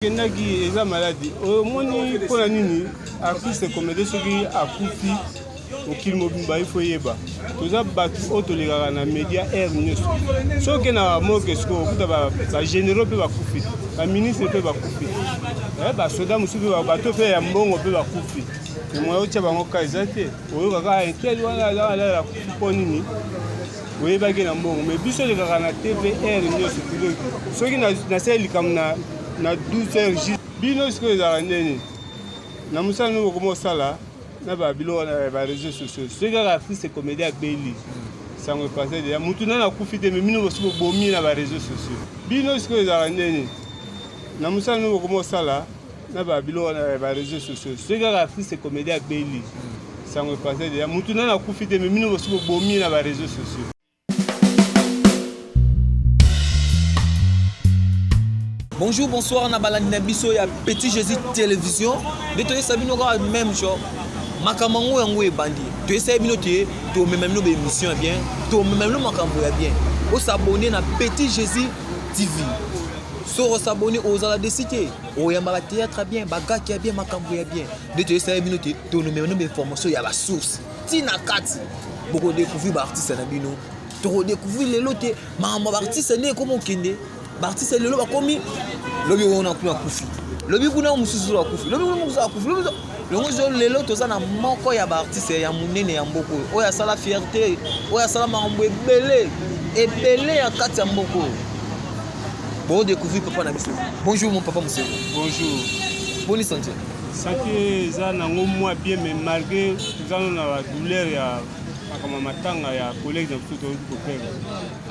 Kendaki eza maladi omoni pona nini artiste comédie soki akufi mokili mobimba ifo yeba toza bato oyo tolekaka na média air nyonso soki na moke siko okuta bagénéraux mpe bakufi baministre mpe bakufi basoda mosusu mpe bato mpe ya mbongo mpe bakufi emoya otya bango ka eza te oyokaka intel wana azaala akufi mpo nini oyebaki na mbongo me biso olekaka na tvr nyonso soki nasali likambo na 12 heures bino sikoyo ezalaka ndeni na mosala nini okoma osala na babilo na bareseau sociaux soki kaka artiste comédie abeli sango epase deya mutu nani akufi te me bino bosi bobomi na bareseau sociaux bino sikoyo ezalaka ndeni na mosala nini okoma osala na babilo na bareseau sociaux soki kaka artiste comédie abeli sango epase deya mutu nani akufi te me bino bosi bobomi na bareseau sociaux. Bonjour, bonsoir, on a balandé biso ya Petit Jésus télévision. De toi ça bino ka même chose. Makamango yango e bandi. Tu essayes bino te, to même no émission bien, to même no makambo ya bien. O s'abonner na Petit Jésus TV. So s'abonner aux ala de cité. O yamba théâtre bien, bagaki ya bien, makambo ya bien. De toi essayes bino te, to même no information ya la source. Tina kati. Boko découvrir ba artiste na bino. To découvrir les loté, makambo ba artiste ne comment kende. Artiste lelo bakomi lobi ona kuna kufi lobi kuna mususu la kufi lobi kuna mususu la kufi lobi zo lelo toza na moko ya ba artiste ya munene ya mboko oya sala fierté oya sala mambo ebele ya kati ya mboko bon découvrir papa na biso. Bonjour mon papa monsieur. Bonjour. Bonne santé. Santé za nango moi bien mais malgré toza na la douleur ya kama matanga ya collègue na futo kopera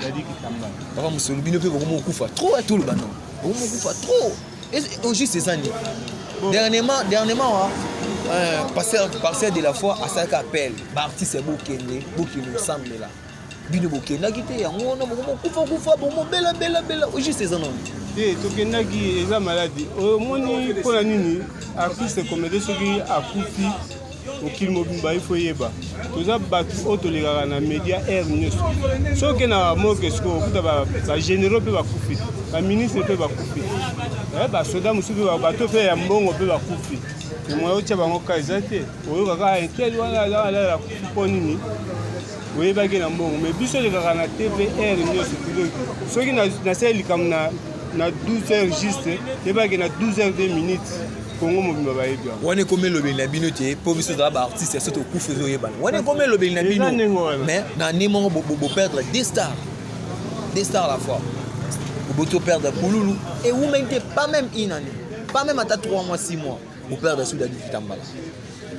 yadi kitamba papa musolo bino pe bokomo kufa trop à tout le banon bokomo kufa trop et au juste c'est ça ni dernièrement passer de la foi à ça qu'appelle ba artiste bokene ensemble là bino bokena kité yango na bokomo kufa bokomo bela au juste c'est ça non et tokendaki eza maladi omoni pona nini artiste comédie soki akufi mokili mobimba ifo yeba toza bato oyo tolekaka na média air nyonso soki na moke siko okuta bagénéraux mpe bakufi baministre mpe bakufi basoda mosusu mpe bato mpe ya mbongo mpe bakufi emoya otya bango ka eza te oyokaka intel wana azaala akufi mpo nini oyebaki na mbongo me biso olekaka na tvr nyonso soki nasali likambo na 12 heures juste yebaki na 12 heures 2 minutes Congo mobimba bayebi wane komé lobeli na bino te po biso za ba artiste surtout kufa zo yebana wane komé lobeli na bino mais na nimo bo perdre des stars à la fois bo perdre Pouloulou et vous mettez pas même une année pas même à 3 mois 6 mois vous perdre sous Dadi Kitambala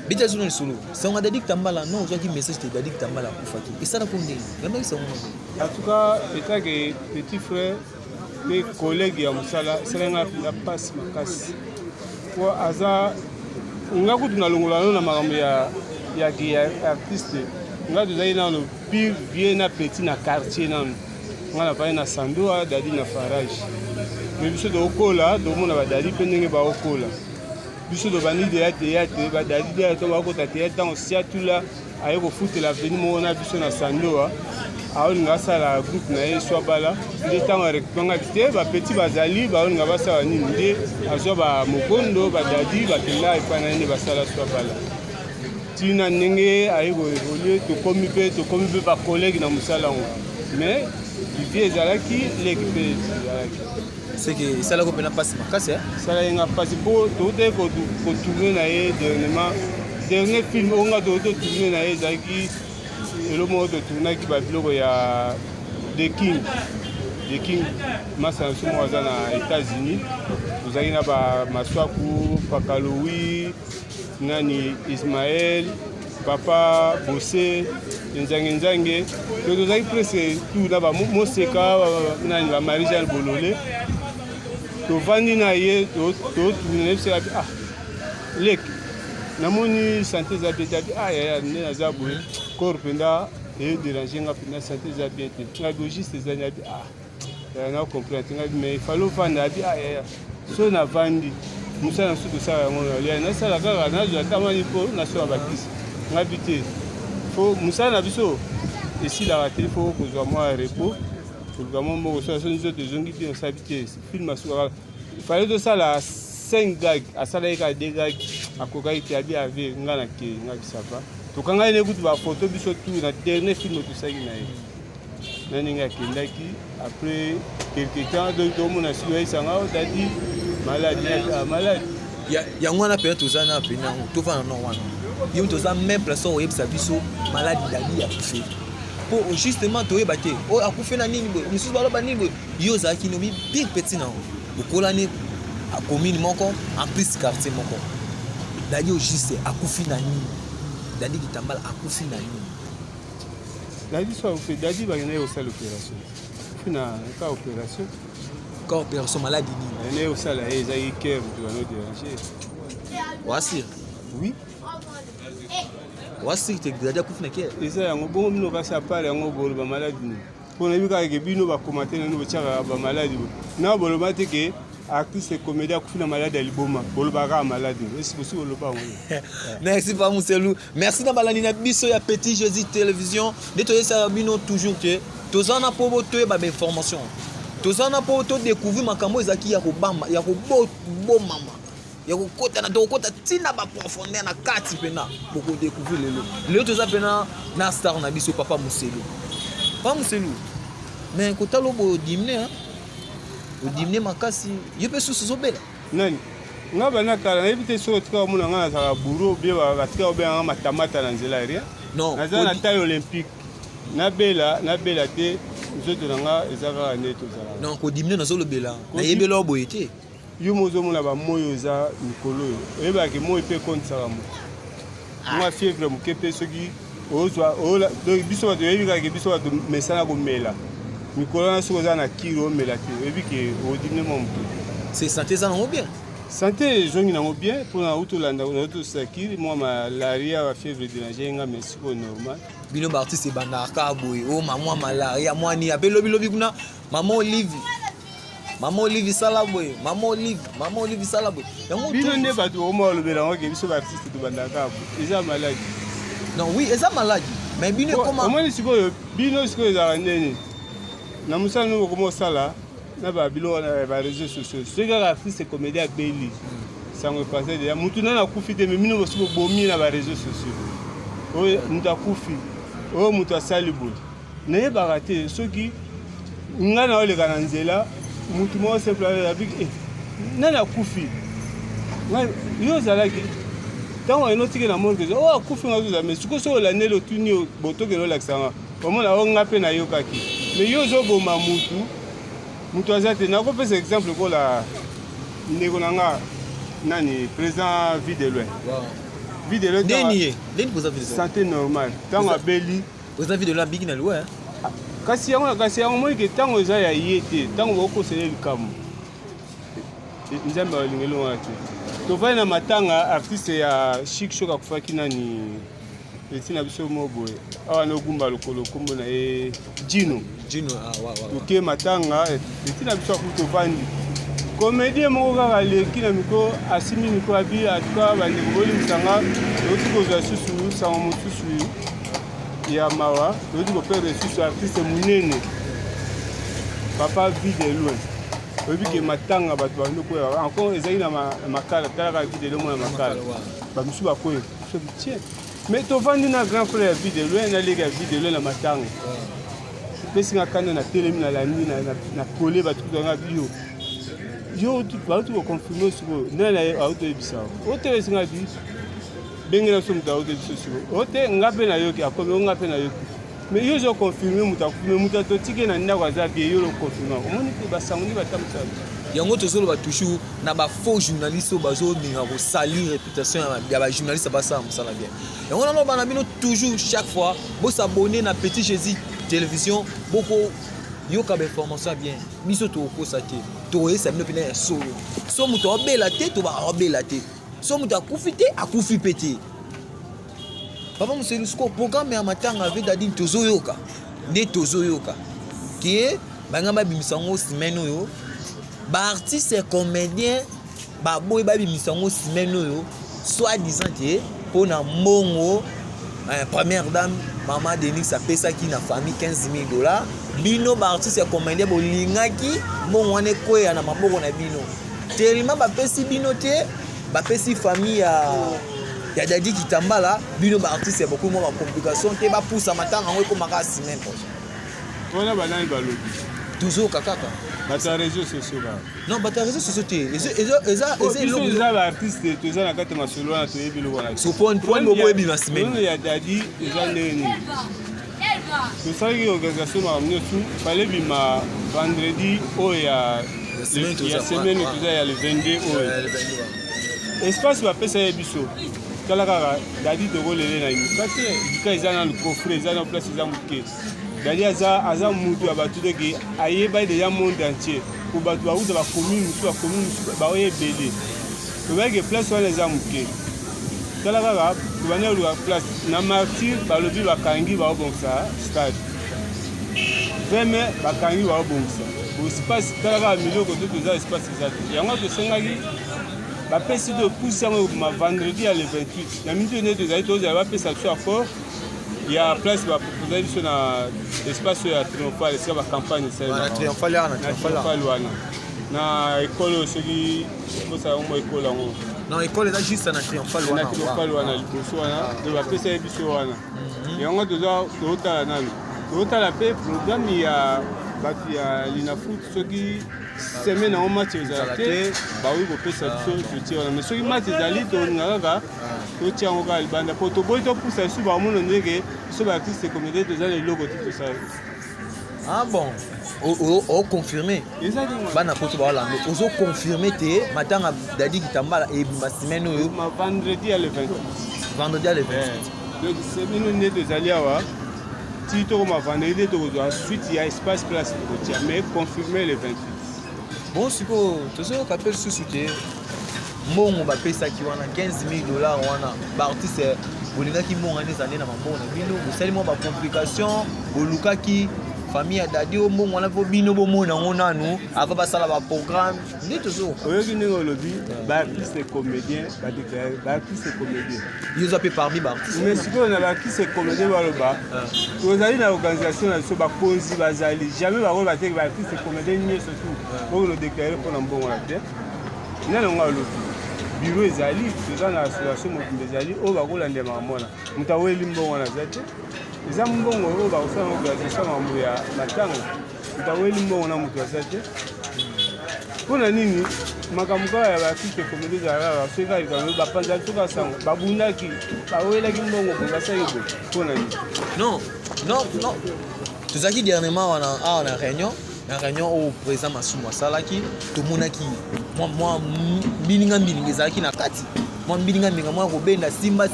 bita sous le solo c'est on a Dadi Kitambala non j'ai dit message de Dadi Kitambala kufaki et ça na konde même ça en tout cas état que petit frère les collègues ya musala selenga la passe makasi po aza nga kutu na longola na makambo ya artiste nga tozali nano pire vie na petit na quartier nano nga na pale na sandoa dadi na farage me biso tokola tomona badadi mpe ndenge baokola biso tobandi deya teyate badadi deya to bakota teya ntango siatula aye kofutela veni moko na biso na sandoa aolinga basala groupe na ye swabala nde ntango arekipangaki te bapeti bazali baolinga basala nini nde azwa bamokondo badadi bakenda epai na ye nde basala swabala ntina ndenge aye koevolue tokomi mpe bacollègue na mosala yango mais livie ezalaki leki mpe ezalaki seke esalaki mpena mpasi makasi esala yenga mpasi mpo toutaki kotourne na ye dernier film oyo nga totourne na ye ezalaki elo moko totournaki babiloko ya The King masa na biso moko aza na États-Unis tozalaki na bamaswaku pakalowi nani Ismaël papa Bossé nzange tozalaki presque tout na bamoseka nani bamarie-jeanne bolole tovandi na ye totourne biseka leki namoni santé eza bien te ayaya nde naza boye corps mpenza edérange nga mpenza santé eza bien te nga biogiste ezani abi na comprendre nga mais ifale ovanda abi ayaya so navandi mosala naso tosala yango nalia nasala kaka nazwa tamani mpo nasola bakisi nga bi te fo mosala na biso esilaka te fo kozwa mwa repos koluka mwa mboko so naso nyonso tozongi te osabi te film asukaka il fallait de ça la 5 gags à ça là 2 gags à kokai qui a bien avec ngana ke ngabisapa to kanga ne kutu ba photo biso tout na dernier film tout ça qui na nani ngakendaki après quelque temps donc tout mon a suivi ça nga dadi malade ya ngwana pe toza na pe na to fa na wana yo toza même personne o yebisa biso malade dadi ya kufi pour justement to yebate o akufi na nini bo misusu baloba nini bo yo za ki no bi big petit na okola ni a commune moko en plus quartier moko dadi o juste akufi na nini dadi kitambala akufi na nini dadi so fait dadi ba ngene o sala opération fina ka opération maladie nini ne o sala eza iker tu va no déranger wasi oui wasi te dadi akufi na ke eza yango bongo mino ka sa pale yango bolo ba maladie ni pona bika ke bino ba commenter no chaka ba maladie na bolo ba te ke artiste comédien akufina malade ya liboma bolobaka malade esi bosi boloba ngo merci pas Mousselou merci na balani na biso ya Petit Jésus télévision nde toyesa bino toujours te toza na po toyeba ba information toza na po to découvrir makambo ezaki ya kobamba ya kobomama ya kokota na tokota tina ba profondeur na kati pena boko découvrir lelo toza pena na star na biso papa Mousselou mais kotalo bo dimne hein odimne makasi yo pe susu zobela nani nga bana kala na ebite so tika mona nga na saka buro bie ba tika obenga matamata na nzela ria non na na taille olympique na bela te nzoto nga ezaka ne to zala non ko dimne na zolobela na yebela oboyete yo mozo mona ba moyo za mikolo yo oyeba ke moyo pe konti saka mo nga fièvre mo kepe soki ozwa ola donc biso bato yebika ke biso bato mesana ko mela mikolo na soki oza na kilo omela te oyebi ke odimne mwa motu c'est santé eza nango bien santé ezongi nango bien mpona utolanda otosakiri mwa malaria ba fièvre déranger nga mais siko normal bino baartiste ebandaka boye o mamwa malaria mwani ape lobilobi kuna mama olive sala boye mama olive sala boye bino nde bato oma olobela ngo ke biso baartiste tobandaka boye eza maladie non oui eza maladie mais bino ekoma omoni sikoyo bino sikoyo ezalaka ndeni na mosala no bokoma osala na babilo na baréseau sociaux soki kaka artiste comédien abeli sango epase deja mutu nani akufi te me bino bosi bobomi na baréseau sociaux oyo mutu akufi oyo mutu asali boye nayebaka te soki ngai na oleka na nzela mutu moko simple abiki nani akufi yo ozalaki ntango enotiki na morke oyo akufi nga toza mais sikoyo soki olandeli otuni botokeli olakisanga omona oyo nga mpe nayokaki mais yo ozoboma mutu aza te nakopesa exemple kola ndeko na nga nani président Videloin ndeni santé normale ntango abeli président Videloin abiki na liwa kasi yango moi ke ntango eza ya ye te ntango bakokosele likambo nzambe alingeli wana te tovali na matanga artiste ya Chic Shock akufaki nani etina biso mo boye awa nogumba lokolo kombo na ye Jino toke matanga etina biso akuti tovandi comédie moko kaka leki na mikro asimi mikro abi atuka bandeko bolimisanga toyoti kozwa susu sango mosusu ya mawa toyoti koperdre susu artiste monene papa Videloin oyebi ke matanga bato bandi koya encore ezali na makala talaka Videloin mona makala bamisu bakoya soki tie mais tovandi na grand frère ya Videloin naleki ya Videloin na matanga epesinga kanda na telemi na landi na kole bato kutanga biyo yo bauti koconfirme sikoyo ndenge na autoyebisa otebesinga bi bengela so moto autoyebisa sikoyo ote nga mpe nayoki akomi o nga mpe nayoki mais yo ozoconfirme moto akufi mais moto atotiki na ndako aza bie yo loconfirme omoni mpe basango nde batambusaka yango tozoloba toujours na bafaux journaliste oyo bazolinga kosalir réputation ya bajournaliste basala mosala bien yango naloba na bino toujours chaque fois bosabone na Petit Jésus télévision boko yoka bainformation bien biso tokokosa te toyesa bino mpena ya solo so moto abela te tobakabela te so moto akufi te akufi mpe te papa Mousselou siko programme ya matanga ave dadini tozoyoka nde tozoyoka ke banga babimisa yango semaine oyo baartiste comédien baboyi babimisa yango semaine oyo soit disant te mpona mbongo première dame mama Denise apesaki na famille $15,000 bino baartiste ya comédien bolingaki mbongo wana ekoya na maboko na bino tellement bapesi bino te bapesi famille ya Daddy Kitambala bino ba artiste beaucoup moins ba complication te ba poussa matanga ngo ekomaka semaine prochaine. Voilà banani balobi. Toujours kaka. Bata réseaux sociaux ba. Non, bata réseaux sociaux te. Eza ba artiste toza na kati masolo na toyebi lo wana. So point bobo ebi ma semaine. Il y a Daddy eza ndeni. Tosalaki organisation makamnyosu fallait bima vendredi oya semaine toza ya le 22 oya. Espace bapesa ye biso. Tala kaka Daddy tokolele na imikate dika eza na le coffre eza na place eza muke. Daddy aza mutu ya bato deke ayeba déjà monde entier. Pour bato bauta ba commune musu ba oyebele. Tobaki place wana eza muke. Tala kaka tobanya oluka place na martyr balobi bakangi baobongisa stade. 20 mai bakangi baobongisa. Espace tala kaka miloko toza espace eza te. Yango tosengaki bapesi de pousse ma vendredi à le 28. La minute de deux années, on va faire ça accord. Il y a place pour proposer sur l'espace triomphal, c'est la campagne. La triomphale, na école qui ça on école non école là juste na triomphal wana na triomphal wana liboso wana de ba pesa biso wana yango toza totala nani totala pe programme ya batu ya linafoot soki semaine en match ezalate ba oui kopesa biso soutien wana mais soki match ezali tolingaka kaka totia ngo ka libanda po to boy to pousa isu ba mono ndenge so ba artiste communauté toza le logo tout ça. Ah bon, au confirmé. Bana poto ba lando. Ozo confirmé te matanga Daddy Kitambala et ma semaine vendredi à le 28. Vendredi à le 28. Donc semaine né de Zaliawa. Si tu comme vendredi to ensuite il y a espace place pour mais confirmé le 28. Bon siko tozo kapel susute. Mbongo ba pesa ki wana $15,000 wana. Ba artiste bolingaki mbongo les années na mabona. Bino bosali mo ba complication bolukaki famille Daddy au mbongo wana po bino bomona ngonanu ava basala ba programme ndi toujours. Oyoki ningo lobi ba artiste comédien ba déclarer ba artiste comédien. Ils ont fait parmi ba artiste. Mais siko na ba artiste comédien baloba. Tozali na organisation na so ba konzi bazali jamais ba ba te ba artiste comédien ni surtout. Pour le déclarer pour na mbongo la te. Nana ngo lobi. Bureau ezali toza na association mobile ezali o bakolanda mamona mutu aweli mbongo na zate eza mbongo oyo bakosala organisation mambo ya matanga mutu aweli mbongo na mutu azate mpona nini makambo kaka ya baartiste comédie ezalaka soki kaka likambo bapanzali soki asango babundaki bawelaki mbongo bongasaki boye mpona nini non tozalaki dernièrement wana awa na réunion au président Masumu asalaki tomonaki mwa mbilinga ezalaki na kati mwa mbilinga mwa kobenda simba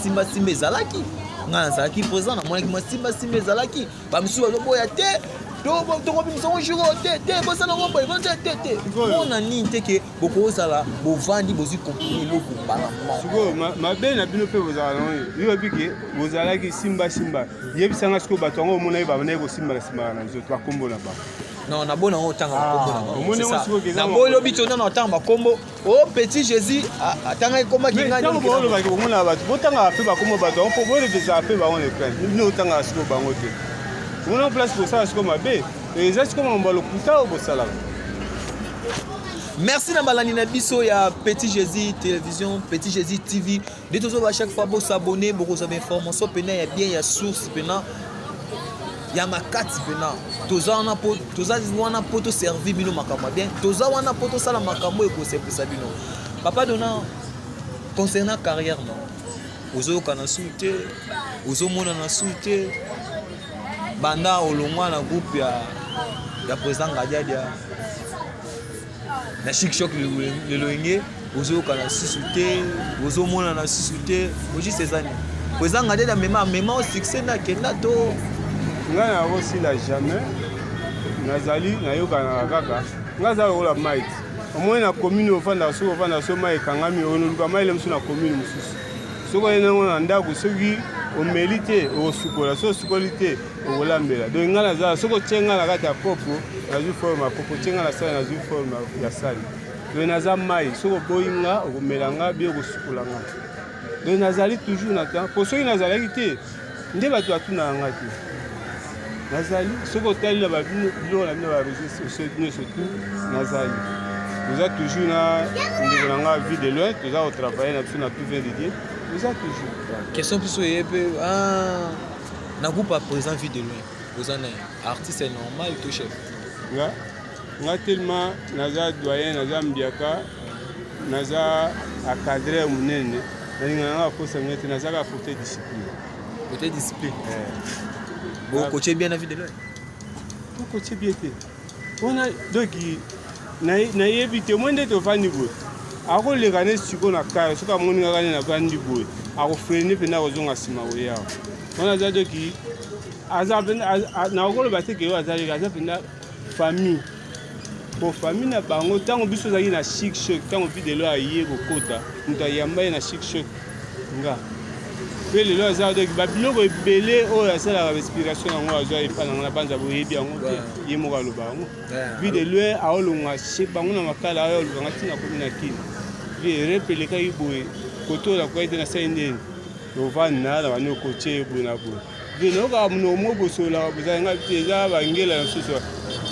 ezalaki nga nazalaki président namonaki mwa simba ezalaki bamisusu bazoboya te tokobimisa jour te bosala ngo boye te mona nini te ke bokozala bovandi bozwi comprime eloko mbala sikoyo mabe na bino mpe bozala nango yoyebi ke bozalaki simba yebisanga sikoyo bato yango omona ye babandaki kosimba na nsima na nzoto bakombo na bango. Non, na bona o tanga makombo na bolo bitona na tanga makombo o Petit Jésus atanga ikoma kinga ni ko lo ba ko mona ba botanga pe ba komo ba don po bo le visa pe ba on le prend ni otanga siko bango te mona place pour ça siko mabe et ça siko mbalo kuta o bosala. Merci na balani na biso ya Petit Jésus télévision Petit Jésus TV de toujours à chaque fois vous s'abonner pour vous avoir information pena ya bien ya source pena ya makati pena toza wana poto servi bino makambo bien toza wana poto sala makambo ekosepesa bino papa dona concernant carrière non ozoyoka na suite ozomona na suite banda olongwa na groupe ya président Ngadiadia na Chic Choc le loenge ozoyoka na suite ozomona na suite oji César président Ngadiadia mema au succès na kenda to nga na osila jamais nazali nayokana kaka nga za lokola maite omoi na commune ofanda so mai ekangami onoluka mai lemusu na commune mosusu soko ye nango na ndako soki omeli te okosukola so osukoli te okolambela donc nga nazala soko tie nga na kati ya kopo nazwi forme ya kopo tie nga na sali nazwi forme ya sali donc naza mai soko oboyi nga okomela nga bie okosukola nga donc nazali toujours na temps po soki nazalaki te nde bato batuna nga te nazali soko otali na biloko na bino ba réseaux sociaux nyonso tu nazali toza toujours na ndeko na nga vie de loin toza kotravaille na biso na tout vin de Dieu toza toujours question plus oye mpe na groupe à présent vie de loin oza na artiste est normal to chef nga tellement naza doyen naza mbiaka naza encadré monene nalinga nanga kosa ngete nazaka côté discipline bon coach bien na vie de loin to coach bien te ona donc nayebi te mo nde tofandi boye akoleka ne siko na kare soki amoningaka ne nafandi boye akofrene mpena akozonga nsima koya wana aza doki aza nakoloba te ke oyo azaleki aza mpena famille po famille na bango ntango biso ozalaki na chic choc ntango mpi lelo aye kokota moto ayamba ye na chic choc nga mpe lelo aza doki babiloko ebele oyo asalaka respiration yango azwa epa nango na banza boyebi yango te ye moko aloba yango vi de loin aolonga bango na makala ayo olukanga ntina komi na kini vi repelekaki boye kote oyo nakokai te nasali ndeni ovandi na bani okotie boye na boye vi nayokaa monoko mo bosolaka bozalanga te eza bangela na mosusu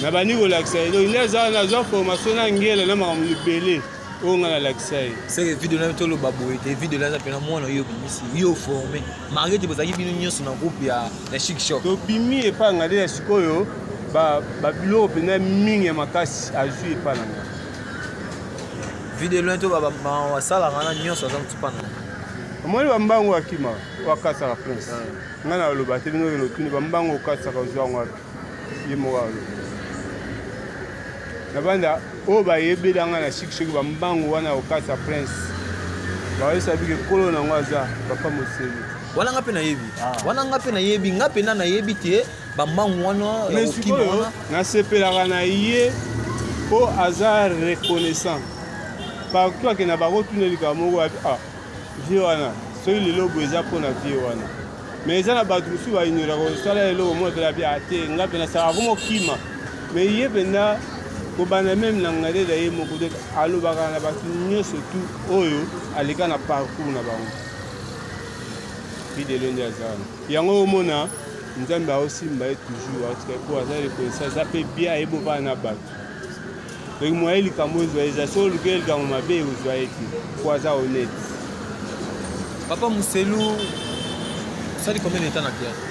na bandi kolakisa ye donc nde aza nazwa formation na ngela na makambo ebele oyo nga nalakisa ye seke video na toloba boye te video na eza mpena mwana oyo obimisi yo forme malgré te bozalaki bino nyonso na groupe ya chic shop tobimi epa nga nde ya sikoyo babiloko mpena mingi ya makasi azwi epa na nga video loin to basalaka na nyonso aza motu pana omoni bambango akima wakasaka prince nga na aloba te bino notuni bambango okasaka ozwango wapi ye moko aloba na banda oyo bayebelanga na shikshiki bambango wana okasa prince bayesa bike kolo nango aza papa moseli wana nga mpe nayebi wana nga mpe nayebi nga mpena nayebi te bambango wana ya kokima wana nasepelaka na ye mpo aza reconnaissant partout akenda bakotunelika moko vie wana soki lelo boye eza mpona vie wana mais eza na bato mosusu baignoraka kosala eloko mo epela bia te nga mpe nasalaka komokima mais ye mpena kobanda meme na ngade na ye moko te alobaka na bato nyonso tu oyo aleka na parcours na bango bidelo nde aza wana yango omona nzambe aosimba ye toujours atika po aza rekonnaissant aza mpe bien ayeba ovana na bato donc moye likambo ozwa eza so oluki likambo mabe ozwa ye te po aza honnête papa Muselu osali combien de temps na théâtre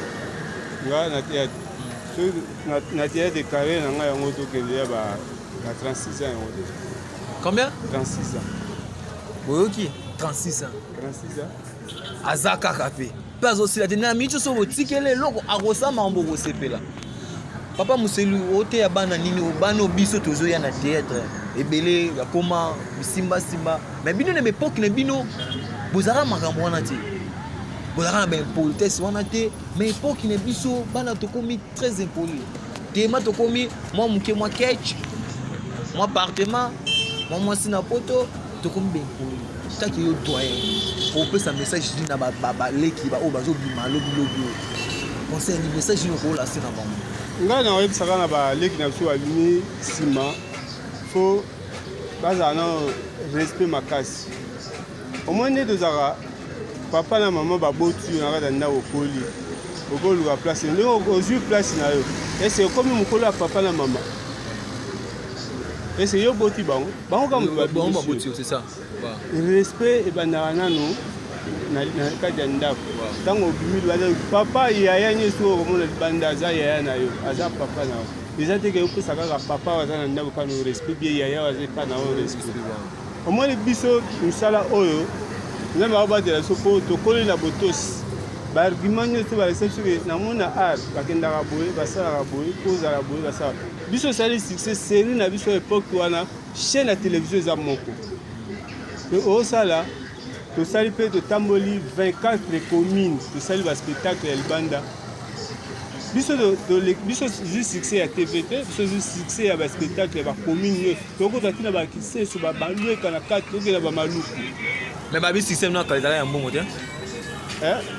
nga na théâtre na théâtre de carrière na ngai yango tokende ya ba 36 ans yango te combien 36 ans boyoki 36 ans aza kaka mpe mpe azosila te na miniti so botikele eloko akosama mambo kosepela papa Muselu oteya bana nini bana biso tozoya na théâtre ebele bakoma bisimbasimba mais bino na époque na bino bozalaka makambo wana te bozalaka na baimpolitesse wana te mais époque na biso bana tokomi très impoli tema tokomi mwa moke mwa ketch mwa appartement mwa mwasi na poto tokomi baimpoli taki yo doyen opesa message nini na baleki oyo bazobima lobilobi conseil ni message nini okolase na bango ngai nakoyebisaka na baleki na biso babimi nsima fo bazala na respect makasi omoi nde tozalaka papa na mama baboti yo na kati ya ndako okoli okoluka place ndenge ozwi place na yo ese okomi mokolo ya papa na mama ese yo boti bango bango kaka moto baboti respect ebandaka nano na kati ya ndako ntango obimi libanda papa yaya nyonso okomona libanda aza yaya na yo aza papa na yo eza teke opesa kaka papa aza na ndako kaka no respect bie yaya aza epa na oyo respect omoni biso misala oyo nzambe akobatela so mpo tokoli na botosi baargument nyonso balesa biso ke namona art bakendaka boye basalaka boye kozala boye basala biso osali succès série na biso époque wana chaîne ya télévision eza moko osala tosali mpe totamboli 24 communes tosali baspectacle ya libanda biso zwi succès ya tv te biso zwi succès ya baspectacle ya bacommune nyonso tokota tina bakiseso balweka na kati tokenda bamaluku mais babi système na kalizala ya mbongo te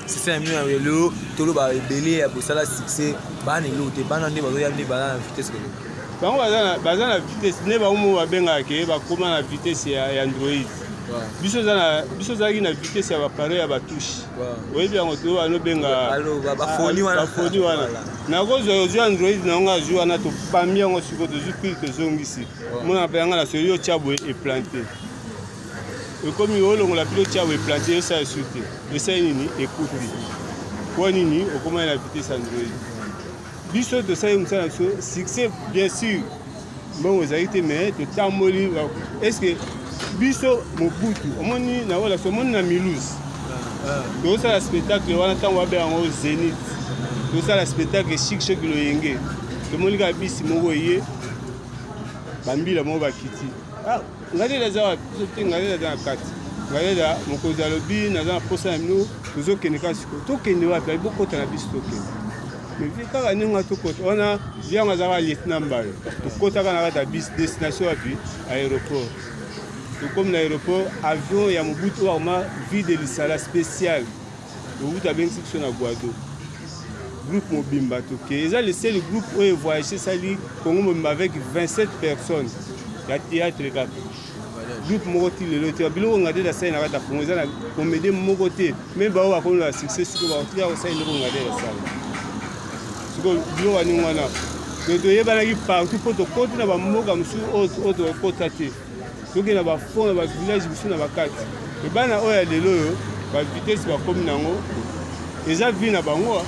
système ya lelo toloba ebele ya bosala succès bana elo te bana nde bazoya nde baza na vitesse bango baza na vitesse nde bango mo babengaka ke bakóma na vitesse ya android biso ezalaki na vitesse ya bapare ya batouche oyebi yango to banobenga bafoni wana nakozwa ozwi android na yango azwi wana topambi yango sikoyo tozwi pile tozongisi mona mpe yanga na soli otya boye eplante ekomi olongola pile otya boye eplante osala su te esali nini ekuti po nini okomani na vitesse android biso tosali mosala biso succès bien sûr mbongo ezalaki te mais totamboli estce biso mobutu omoni na ola so omoni na Milouz tozosala spectacle wana ntango babe yango Zénith tozosala spectacle Chic Choc Loyenge tomoni kaka bisi moko eye bambila moko bakiti ngadela aza wapi biso te ngadela aza na kati ngadela mokonzi alobi naza na posa na bino tozokende kasi sikoyo tokende wapi alibokota na biso tokende mais kaka ndenge tokota wana viango azaka lieutenant mbale tokotaka na kati ya bis destination wapi aéroport comme l'aéroport avion ya mobutu vraiment vide lisala spécial mobutu abengisi biso na Guado groupe mobimba toke eza le seul groupe oyo voyage sali Congo mobimba avec 27 personnes ya théâtre kaka groupe moko ti lelo te biloko ngade da sai na kata Congo eza na comédie moko te même bao bakolo na succès siko bakotia kosala eloko ngade ya sala siko biloko aningo wana toyebanaki partout mpo tokoti na bamboka mosusu oyo tokota te toke na bafond na bavillage biso na bakati ebana oyo ya lelo oyo bavitese bakomi nango eza vi na bango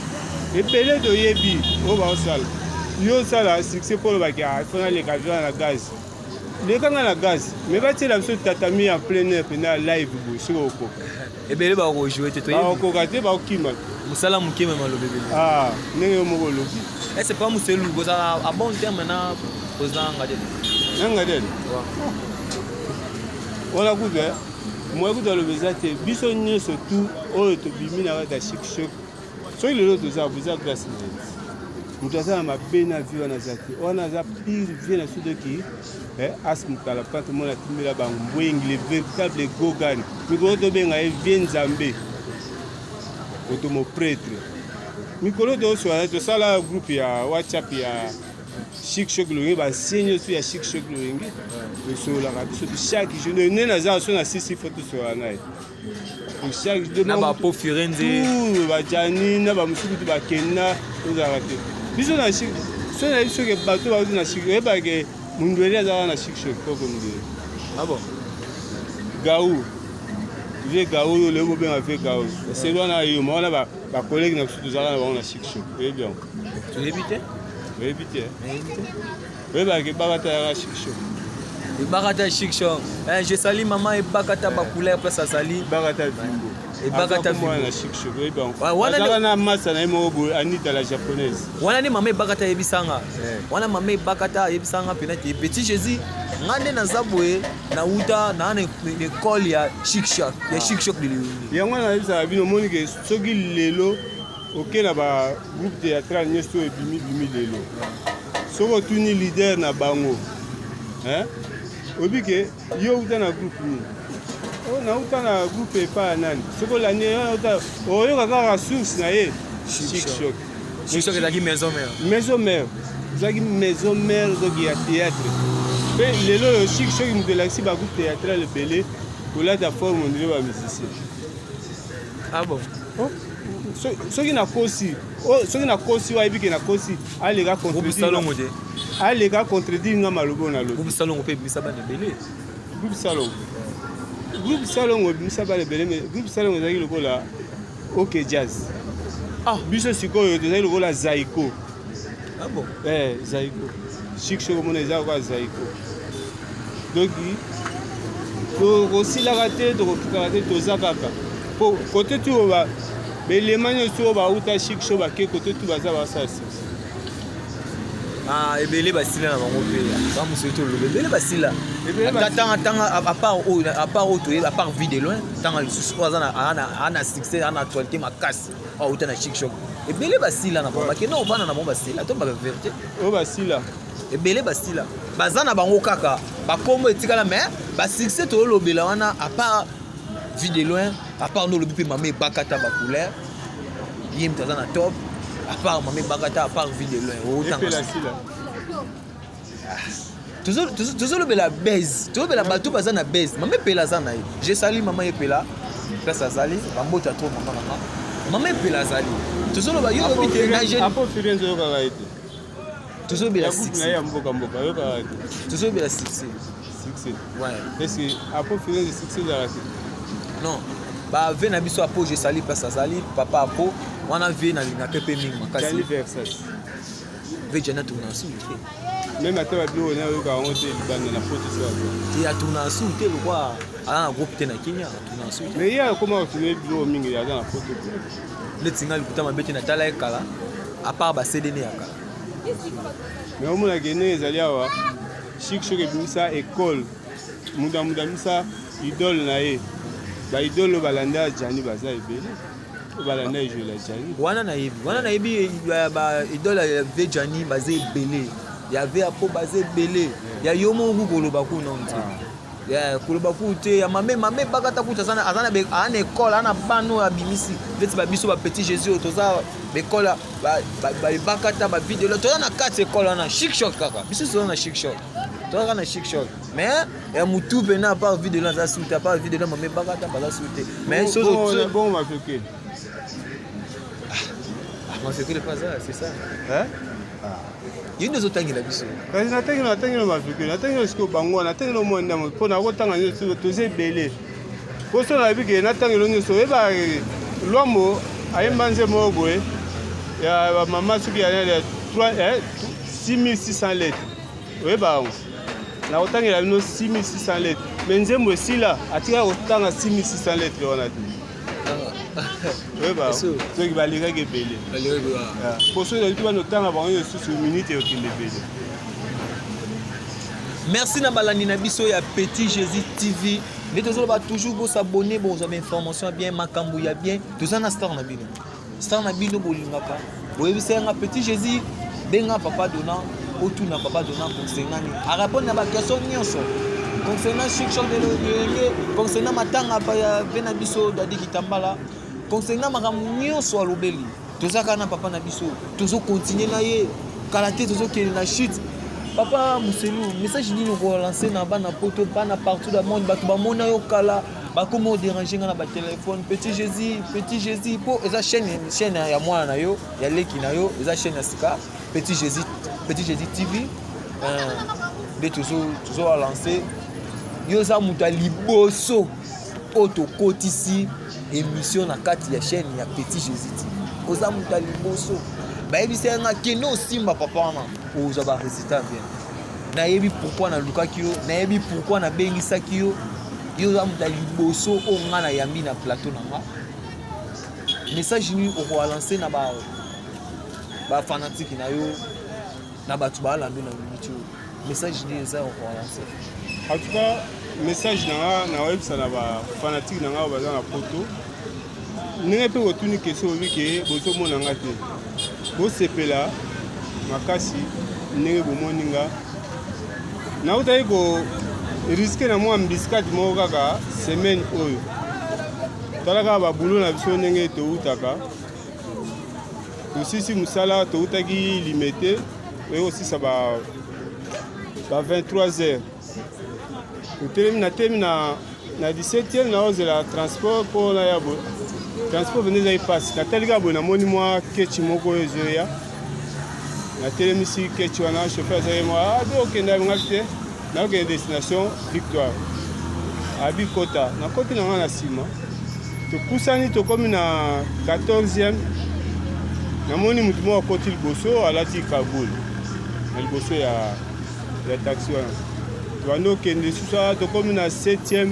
ebele toyebi oyo baosala yo osala succès mpo olobaki fona leka avion na gaz lekanga na gaz mais batiela biso tatami en plein air pena live boye soki okoka ebele bakojoue te bakoka te bakokima mosala moke mema lobebele ndenge yo moko olobi c'est pas moselu kozala a bon terme na kozala ngadele nangadele wana kutu moye kutu alobi eza te biso nyonso tu oyo tobimi na kati ya Chic Choc soki lelo toza boza grâce na ye moto aza na mabe na vie wana aza te wana aza pire vie na sodoki as mokala pante mona atimbela bambwengi le véritable gogani mikolo tobenga ye vie nzambe otomo prêtre mikolo tooswana tosala groupe ya whatsapp ya Chic Choc Loyenge basie nyonso ya Chic Choc Loyenge tosololaka biso chaque jour nde naza so na sisi fo tosola na ye chaque jour na bapo firenze bajani na bamosuku tu bakenda tozalaka te biso na Chic so na biso ke bato bauti na Chic oyebake mundweli azalaka na Chic Choc koko mundweli bon gaou vie gaou oyo leo bobenga vie gaou eseli wana yoma wana bakolege na biso tozalaka na bango na Chic Choc oyebi yango toyebi te oyebi te oyebake bakata yaka Chic Choc ebakata Chic Choc je sali mama ebakata bacouleur place azali bakata vimbo ebakata vimbo na Chic Choc oyebi yango azalaka na masa na ye moko boye Anita la japonaise wana nde mama ebakata yebisanga wana mama ebakata yebisanga pena te Petit Jésus nga nde naza boye nauta naa na ekole ya Chic Choc ya Chic Choc de Loyenge yango wana nayebisaka bino omoni ke soki lelo oke na bagroupe théâtral nyonso oyo ebimi lelo soki otuni leader na bango oyebi ke yo uta na groupe nini nauta na groupe epa ya nani soki olandi oyoka kaka source na ye Chic Choc Chic Choc ezalaki maison mère ezalaki maison mère zoki ya théâtre mpe lelo oyo Chic Choc moto elakisi bagroupe théâtral ebele kolata forme ondire bamusicien bon soki nakosi wayebi ke nakosi aleka contredire nga malobo na lobi groupe salongo mpe ebimisa bana ebele groupe salongo ebimisa bana ebele mais groupe salongo ezalaki lokola ok jazz biso sikoyo tozali lokola zaiko zaiko Chic Choc omona eza lokola zaiko donc tokosilaka te tokokitaka te toza kaka po kote tu oyo belema nyonso oyo bauta Chic Choc bake kote tu baza basala ebele basila na bango mpe bamosusu toloba ebele basila tanga apart oyo toyebi apart vie de loin tanga lisusu oyo aza na succès ana actualité makasi oyo auta na Chic Choc ebele basila na bango bakende ovanda na bango basila to bavérité oyo basila ebele basila baza na bango kaka bakombo etikala mais basuccès toyolobela wana apart vie de loin apart nolobi mpe mama ebakata bacouleur ye moto aza na top apart mama ebakata apart vie de loin tozolobela base tozolobela bato baza na base mama epela aza na ye jesali mama epela place azali bambota to mama epela azali tozoloba yo lobi te na jeune apo firenze oyokaka ete tozolobela na ye ya mboka oyokaka ete tozolobela succès ouais est-ce que apo firenze succès ezalaka te non bave na biso apo jesali place azali papa apo wana ve nalingaka mpe mingi makasi ve jana tourna susu te même ata babilo na oyoka yango te libanda na poto so te atourna susu te lokwa aza na groupe te na kenya atourna susu te mais ye akoma kofilme bilo mingi aza na poto neti nga likuta mabe te natala ye kala apart basedene ya kala mais omonaka ndenge ezali awa shikshok ebimisa école muda amisa idole na ye baidole balanda jani baza ebele balanda ejoela jani wana nayebi baidole ya ve jani baza ebele ya ve apo baza ebele ya yo moko koloba kuna te ya koloba ku te ya mame bakata kuta aza na ekole aza na bano abimisi veti babiso bapetit jésus oyo toza baekole bakata bavideo toza na kati ekole wana shikshok kaka biso toza na shikshok tozaka na shikshok mais ya mutu pena apart vidéo aza sute apart vidéo mame bakata baza sute mais bon mafeke mafekele pas ça c'est ça yo nde ozotangela biso kasi natangela mafekele natangela sikoyo bango wana natangela omoi ndamo mpo na kotanga nyonso toza ebele poso nayebi ke natangela nyonso oyeba lwambo ayemba nze moko boye ya bamama soki ya 6600 lettres oyeba yango nakotangela bino 6600 lettres mais nzembo esila atikala kotanga 6600 lettres wana te oyeba soki balingaki ebele poso ezali bana otanga bango lisusu minute ekokende ebele. Merci na balandi na biso ya Petit Jésus TV nde tozoloba toujours bosabone bozwa bainformation bien makambo ya bien toza na star na bino bolingaka boyebisa yanga Petit Jésus benga papa dona otuna papa dona concernant ni arépondre na baquestion nyonso concernant shikshok de l'olenge concernant matanga ya vena biso dadi kitambala concernant makambo nyonso alobeli tozaka na papa na biso tozo continuer na ye kala te tozo kele na chute papa Muselu message nini ko lancer na bana poto bana partout dans le monde bato ba mona yo kala ba comment déranger na ba téléphone Petit Jésus po eza chaîne ya mwana na yo ya leki na yo eza chaîne ya sika Petit Jésus TV de toujours à lancer yo za muta liboso oto kotisi émission na kati ya chaîne ya Petit Jésus TV oza muta liboso bayebisa nga keno simba papa wana oza ba résultat bien nayebi pourquoi na lukaki yo nayebi pourquoi na bengisaki yo yo za muta liboso o nga na yambi na plateau na nga message ni oko lancer na ba fanatique na yo na batu balando na minute message ni eza oko lancer en tout cas message na website na ba fanatique na nga baza na poto ndenge mpe kotuni question obi ke bozomona nga te bosepela makasi ndenge bomoni nga nautaki koriske na mwa mbiskati moko kaka semaine oyo tala kaka babulo na biso ndenge toutaka tosisi mosala toutaki limete oyo kosisa ba 23 heures natelemi na 17e naozela transport mpo naya boye transport vene ezali pasi natali kaka boye namoni mwa kechi moko oyo ezoya natelemisi kechi wana chauffeur azali mwa abe okende abengaki te nakokende destination Victoire abi kota nakoti na nga na nsima topusani tokomi na 14e namoni mutu moko akoti liboso alati kagoule na liboso ya taxi wana tobandi okende lisusu tokomi na 7e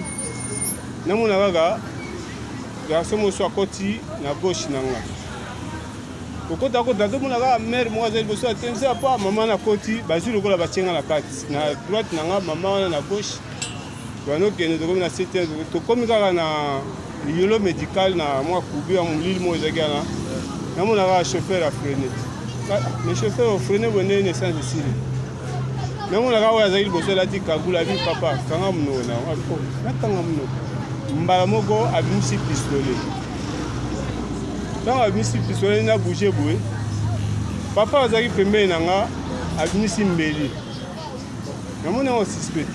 namona kaka garçon mosusu akoti na gauche na nga kokota tomona kaka mare moko aza liboso atemisa apa mama na koti bazwi lokola batienga na kati na droite na nga mama wana na gauche tobandi okende tokomi na 7e tokomi kaka na liolo médical na mwa kubi ya molili moko ezaki wana namona kaka chauffeur afrene mais chauffeur ofrene bone naissance esili namona kaka oyo azali liboso alati kagula abi papa kanga monoko na natanga monoko mbala moko abimisi pistolet ntango abimisi pistolet na bouge boye papa azalaki pembeni na nga abimisi mbeli namoni yango suspect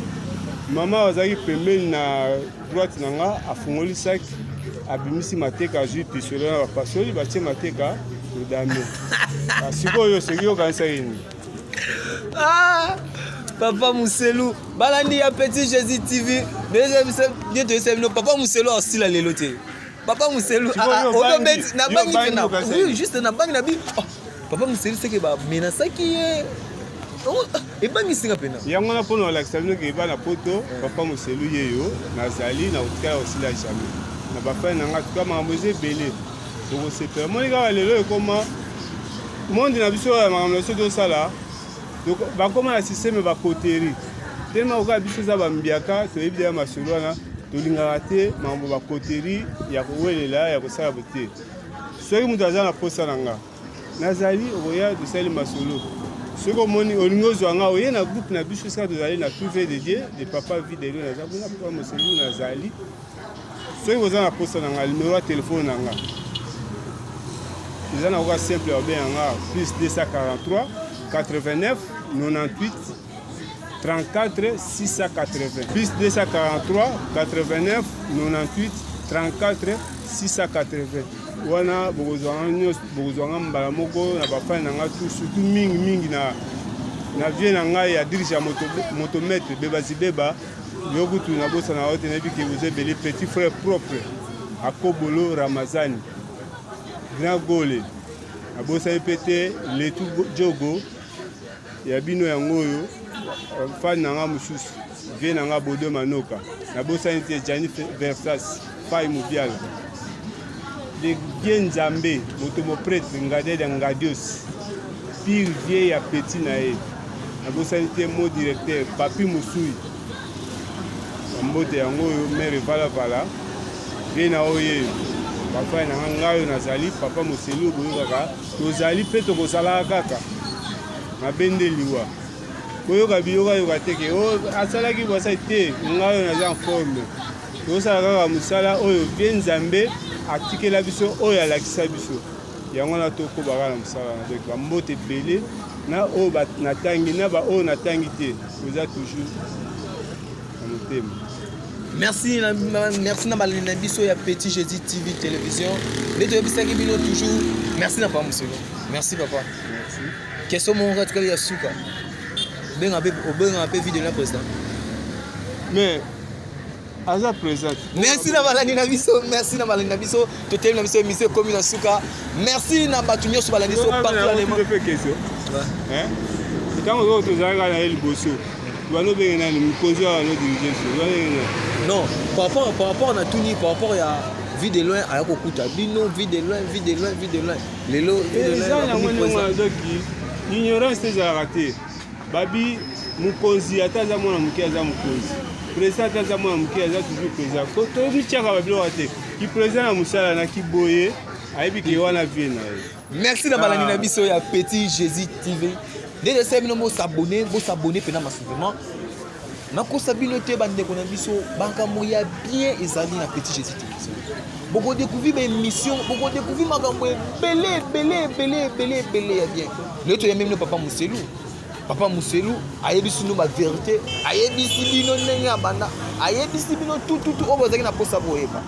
mama azalaki pembeni na droite na nga afungoli sac abimisi mateka azwi pistolet na bapasoli batie mateka todame sikoyo soki okanisa yini Papa Muselu balandi ya Petit Jésus TV bien to sebino Papa Muselu asila lelo te Papa Muselu odobeti na bangi pena oui juste na bangi na bi Papa Muselu seke ba menasaki ye ebangi singa pena yango na pona olakisa bino ke bana poto Papa Muselu yeyo nazali na kotikala osila jamais na bafai na nga tuka makambo eza ebele okosepela moni kaka lelo ekoma monde na biso ya makambo na biso tosala bakoma na systeme bakoteri tellement oka biso eza bambiaka toyebi ya masolo wana tolingaka te makambo bakoteri ya kowelela ya kosala bote soki moto aza na posa na nga nazali okoya tosali masolo soki omoni olingi ozwa nga oye na groupe na biso esika tozali na trouve de dieu de papa videlo naza mpona Papa Muselu nazali soki oza na posa na nga numero ya telefone na nga eza na koka simple ya obenga nga plus 243 89 98 34 680 plus 243 89 98 34 680 wana bokozwanga mbala moko na bafani na nga surtout mingi na vie na ngai ya dirige ya motometre beba yokutu na bosa na ote nayebi ke vous ebele petit frère propre akobolo ramazani grand gole abosani mpe te letu jogo ya bino yango oyo fani na nga mosusu vie na nga bodo manoka nabosani te jani versas fai mobiala de vie nzambe moto mopretre ngadede ya ngadios pire vie ya peti na ye nabosani te mo directeur papi mosui mbote yango oyo mere valavala vie na oyo bafai na nga ngai oyo nazali Papa Muselu boyokaka tozali mpe tokosalaka kaka mabe nde liwa koyoka biyokayoka teke asalaki bwasa te ngai oyo naza en forme tokosala kaka mosala oyo vie nzambe atikela biso oyo alakisa biso yango na tokobaka na mosala na donc bambote ebele na oyo natangi na baoyo natangi te toza toujours na motema. Merci na balandi na biso ya Petit Jésus TV télévision nde toyebisaki bino toujours merci na Papa Muselu merci papa merci question mongo atikali ya suka obenga mpe video na président mais aza présent merci na balandi na biso toteli na biso émission ekomi na suka merci na bato nyonso balandi biso ntango oyo tozalaka na ye liboso banobenge nani mokonzi awa no dirige non par rapport na tuni par rapport ya vie de loin aya kokuta bino vie de loin lelo eza yango ndenge doki ignorance te ezalaka te babi mokonzi ata aza mwana moke aza mokonzi président ata aza mwana moke aza toujours président toyebi tiaka babiloko te kipresident na mosala na kiboye ayebi ke wana vie na ye. Merci na balandi na biso ya Petit Jésus TV nde desala bino bosabone mpena masouvenement nakosa bino te bandeko na biso makambo ya bien ezali na Petit Jésus TV bokodécouvrir baémission bokodécouvrir makambo ebele ya bien lelo toyambi bino Papa Muselu ayebisi bino bavérité ayebisi bino ndenge ya banda ayebisi bino tutu oyo bozalaki na posa boyeba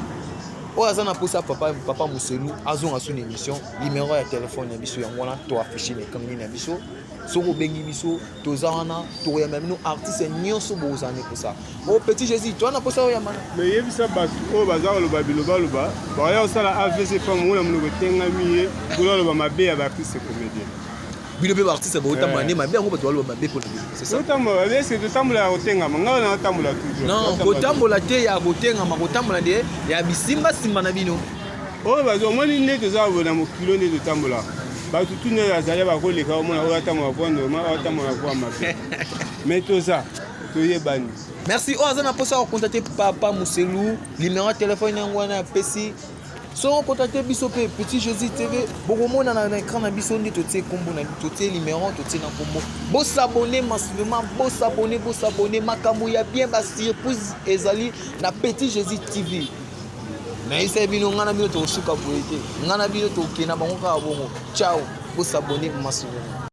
oyo aza na posa Papa Muselu azonga so na émission numéro ya telefone ya biso yango wana toaffiche na ekangini na biso soki obengi biso toza wana tokoyamba bino artiste nyonso bozala ne posa o Petit Jésus toza na posa oyambana me yebisa bato oyo baza koloba bilobaloba bakoya kosala AVC pa mongona monoko etengami ye kololoba mabe ya baartiste comédien bino mpe baartiste baotambola nde mabe yango bato baloba mabe mpona bino c'est ça otambola babe ese totambola ya kotengama ngai na otambola toujours non kotambola te ya kotengama kotambola nde ya bisimbasimba na bino oyo bato omoni nde toza na mokilo nde totambola bato tuni oyo azali bakoleka omona oyo atambola voix normal oyo atambola voix mabe mais toza toyebani. Merci oyo aza na mposa ya kocontacte Papa Muselu numéro ya telefone yango wana apesi so contacter biso pe Petit Jésus TV bokomona na écran na biso nde totie kombo na totie numéro totie na kombo bo s'abonner massivement bo s'abonner makambo ya bien ba surprise ezali na Petit Jésus TV na isa bino ngana bino to suka boyete ngana bino to kena bango ka bongo ciao bo s'abonner massivement.